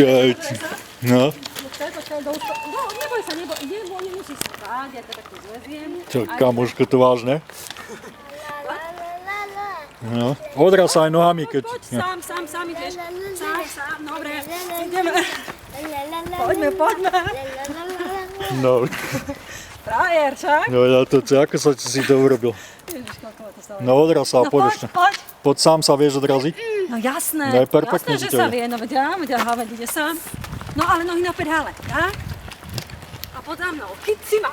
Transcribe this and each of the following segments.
No. Neboj sa, nemusíš spáť, ja to takto zleziem. Čo, kamoško, to vážne? No. Odraz sa aj nohami, keď... Poď, sám ideš. Sám, dobre, ideme. Poďme. No. Frajer, čak? No ja to, ako sa si to urobil? Ježiš, koľko to stalo. No odraz sa, poď. Poď sám sa vieš odraziť? No jasné, No je perfektne, jasné, že že to sa ide. vie, no veď ide sám. No ale nohy na pedále, tak? A poď za mnou, chyť si ma,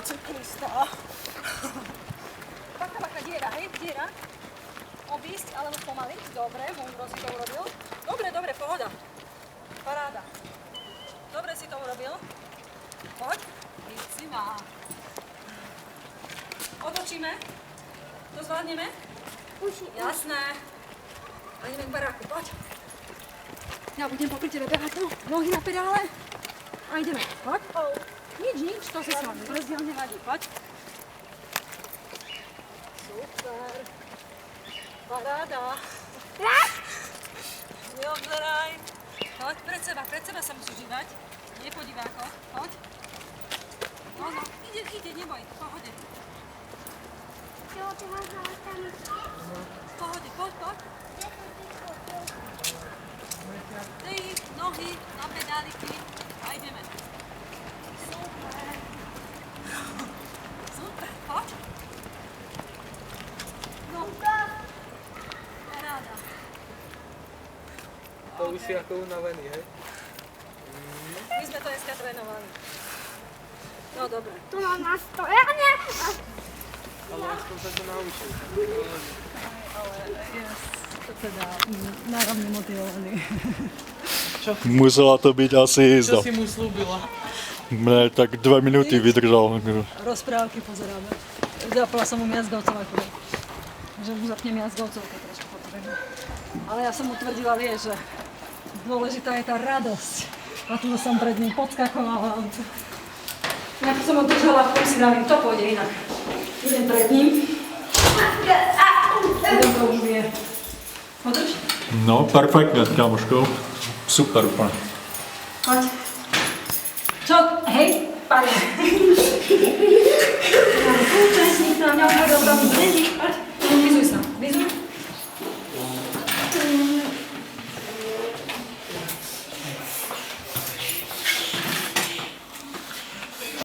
cyklista. Bacha, diera, obísť, alebo pomaliť, dobre, múdro si to urobil. Dobre, pohoda, paráda. Dobre si to urobil. Poď, chyť si ma. Otočíme, to zvládneme? Jasné. A ideme k baráku, poď. Ja budem popri tebe behať, nohy na pedále. A ideme, poď. Nič, to si sa rozdiel nevadí, poď. Super. Paráda. Neobzeraj. Poď, pred seba sa musíš dívať. Nie po divákoch, poď. No, ide, neboj, v pohode. V pohode, poď. Ty, nohy na pedáliky a ideme. Super, poď. No, paráda. To už si ako unavený, hej? My sme to dneska trénovali. No dobre. Tu mám na stojane. Ale aspoň sa to naučil. Ale to teda náravne motivovaný. Musela to byť asi jízda. Čo si mu slúbila? Mne tak 2 minúty vydržal. Rozprávky pozeráme. Zapala som mu jazdovcov akurát. Že mu zapnem jazdovcovke trošku potrebujem. Ale ja som mu tvrdila, vieš, že dôležitá je tá radosť. A tu som pred ním podskakovala. Ja som ho držala, v tom si dávim, to pôjde inak. Idem pred ním. Idem to už vie. Podrž. No, perfektne, kamoško. Super úplne. Poď. Čo? Hej, pane.